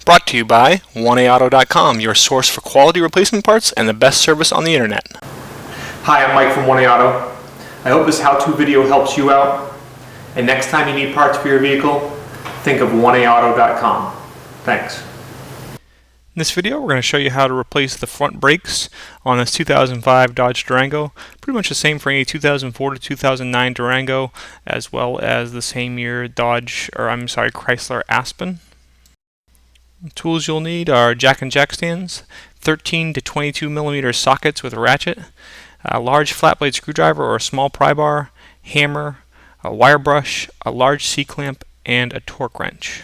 Brought to you by 1AAuto.com, your source for quality replacement parts and the best service on the internet. Hi, I'm Mike from 1AAuto. I hope this how-to video helps you out. And next time you need parts for your vehicle, think of 1AAuto.com. Thanks. In this video, we're going to show you how to replace the front brakes on this 2005 Dodge Durango. Pretty much the same for any 2004 to 2009 Durango, as well as the same year Chrysler Aspen. The tools you'll need are jack and jack stands, 13 to 22 millimeter sockets with a ratchet, a large flat blade screwdriver or a small pry bar, hammer, a wire brush, a large C-clamp, and a torque wrench.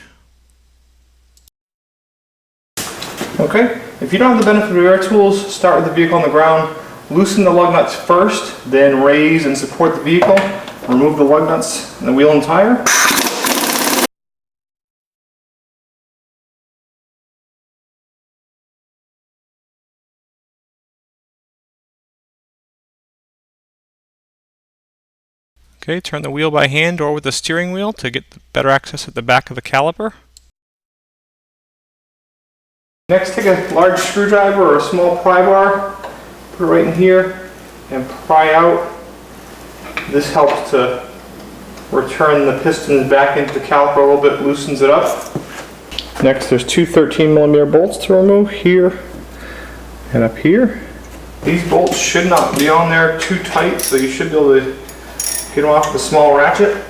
Okay, if you don't have the benefit of air tools, start with the vehicle on the ground. Loosen the lug nuts first, then raise and support the vehicle. Remove the lug nuts and the wheel and tire. Okay, turn the wheel by hand or with the steering wheel to get better access at the back of the caliper. Next, take a large screwdriver or a small pry bar, put it right in here, and pry out. This helps to return the pistons back into the caliper a little bit, loosens it up. Next, there's two 13 millimeter bolts to remove, here and up here. These bolts should not be on there too tight, so you should be able to get them off with a small ratchet.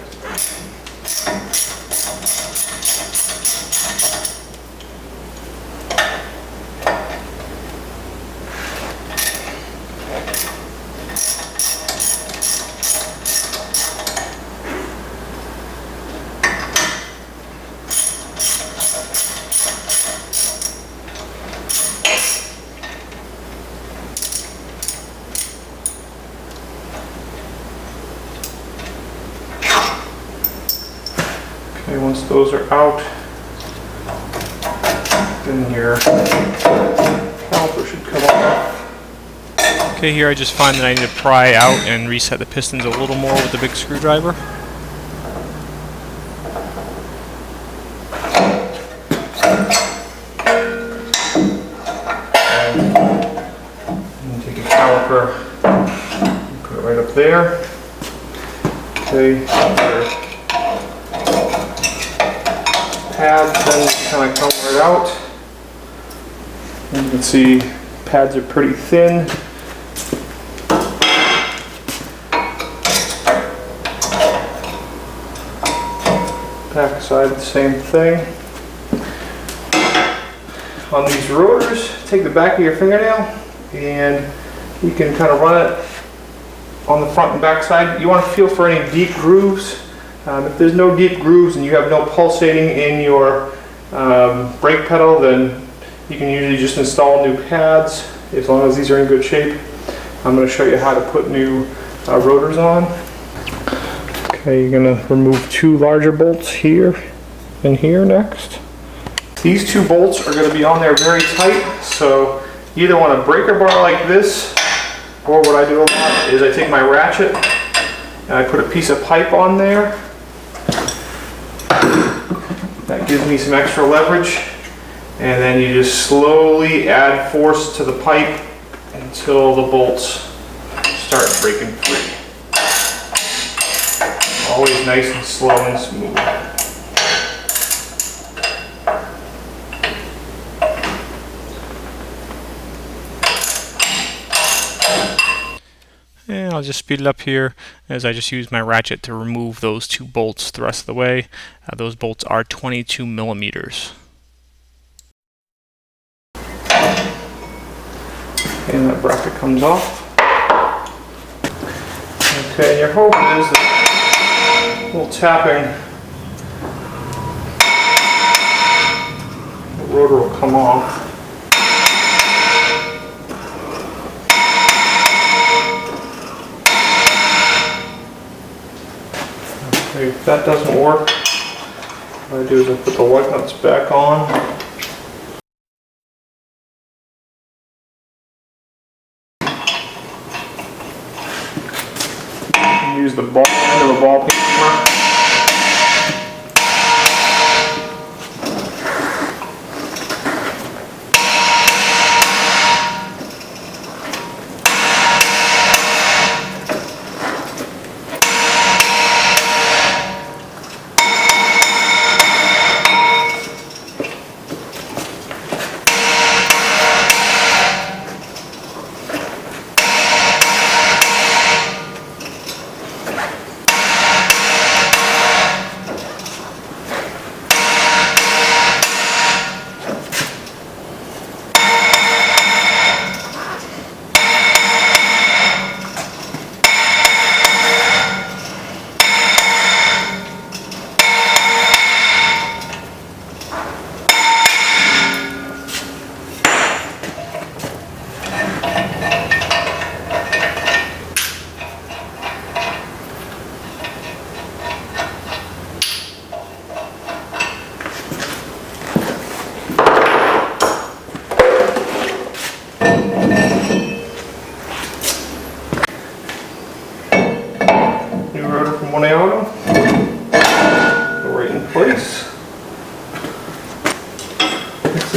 Okay, once those are out, then your caliper should come off. Okay, here I just find that I need to pry out and reset the pistons a little more with the big screwdriver. And take a caliper and put it right up there. Okay, pads then kind of come right out. And you can see pads are pretty thin. Back side, the same thing. On these rotors, take the back of your fingernail and you can kind of run it on the front and back side. You want to feel for any deep grooves. If there's no deep grooves and you have no pulsating in your brake pedal, then you can usually just install new pads as long as these are in good shape. I'm going to show you how to put new rotors on. Okay, you're going to remove two larger bolts here and here next. These two bolts are going to be on there very tight, so you either want a breaker bar like this, or what I do a lot is I take my ratchet and I put a piece of pipe on there. That gives me some extra leverage, and then you just slowly add force to the pipe until the bolts start breaking free. Always nice and slow and smooth. And I'll just speed it up here as I just use my ratchet to remove those two bolts the rest of the way. Those bolts are 22 millimeters. And that bracket comes off. Okay, and your hope is that a little tapping, the rotor will come off. Okay, if that doesn't work, what I do is I put the lug nuts back on. Use the ball end of a ball peen hammer.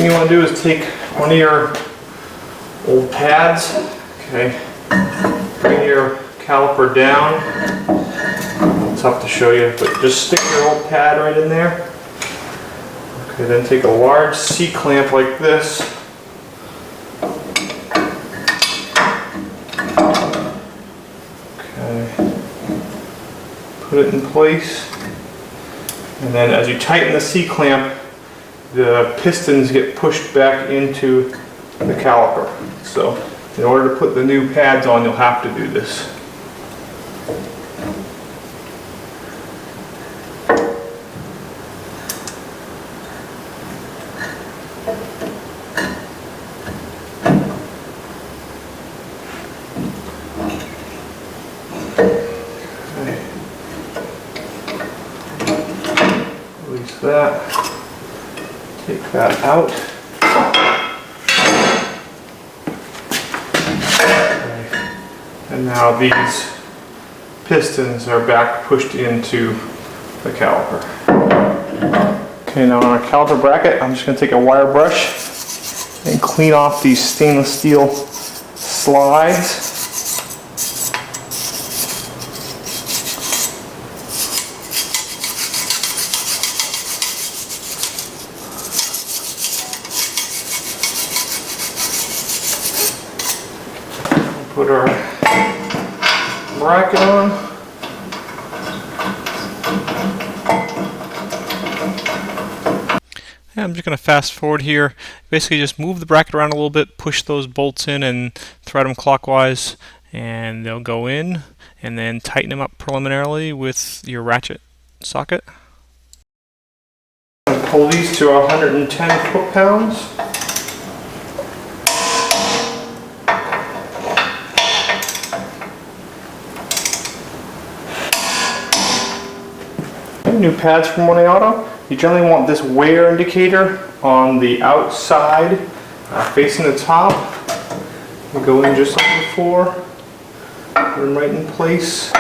thing you want to do is take one of your old pads, okay, bring your caliper down. It's tough to show you, but just stick your old pad right in there. Okay, then take a large C-clamp like this. Okay, put it in place. And then as you tighten the C-clamp, the pistons get pushed back into the caliper. So in order to put the new pads on, you'll have to do this. Release that. Take that out. Okay. And now these pistons are back pushed into the caliper. Okay, now on our caliper bracket, I'm just going to take a wire brush and clean off these stainless steel slides. Put our bracket on. Yeah, I'm just going to fast forward here. Basically just move the bracket around a little bit, push those bolts in and thread them clockwise, and they'll go in, and then tighten them up preliminarily with your ratchet socket. Pull these to 110 foot-pounds. New pads from One Auto. You generally want this wear indicator on the outside, facing the top. You go in just like before. Put them right in place.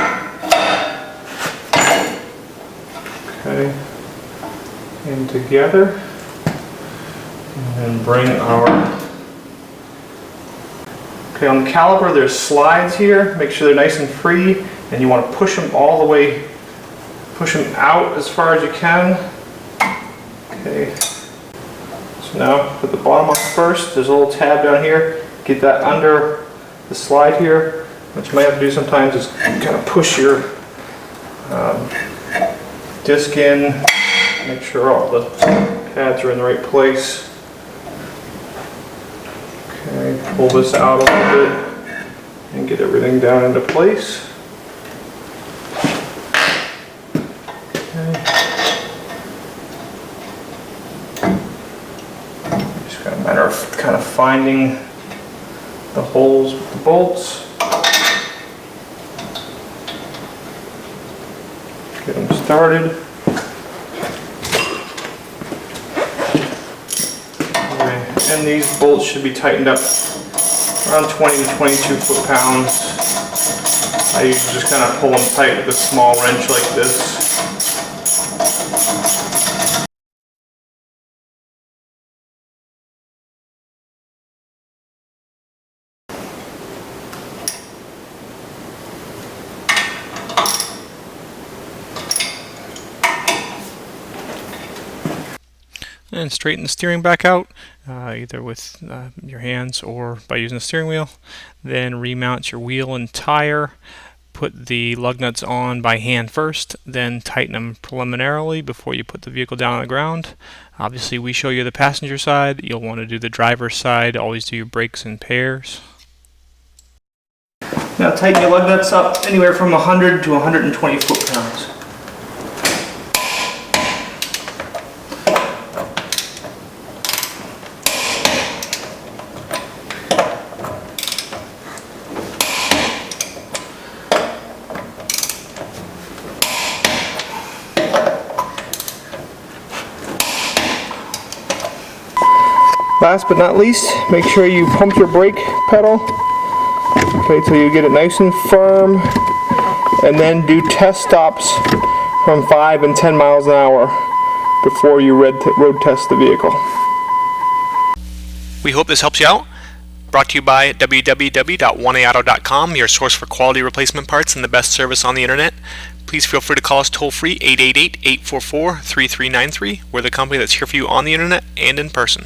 Okay. And together. And then bring our. Okay, on the caliper there's slides here. Make sure they're nice and free, and you want to push them all the way. Push them out as far as you can. Okay. So now put the bottom on first. There's a little tab down here. Get that under the slide here. What you might have to do sometimes is kind of push your disc in. Make sure all the pads are in the right place. Okay, pull this out a little bit and get everything down into place. Just got a matter of kind of finding the holes with the bolts. Get them started. Okay. And these bolts should be tightened up around 20 to 22 foot-pounds. I usually just kind of pull them tight with a small wrench like this. And straighten the steering back out, either with your hands or by using the steering wheel. Then remount your wheel and tire. Put the lug nuts on by hand first, then tighten them preliminarily before you put the vehicle down on the ground. Obviously we show you the passenger side. You'll want to do the driver's side. Always do your brakes in pairs. Now tighten your lug nuts up anywhere from 100 to 120 foot-pounds. Last but not least, make sure you pump your brake pedal, okay, till you get it nice and firm, and then do test stops from 5 and 10 miles an hour before you road test the vehicle. We hope this helps you out. Brought to you by www.1aauto.com, your source for quality replacement parts and the best service on the internet. Please feel free to call us toll free 888-844-3393. We're the company that's here for you on the internet and in person.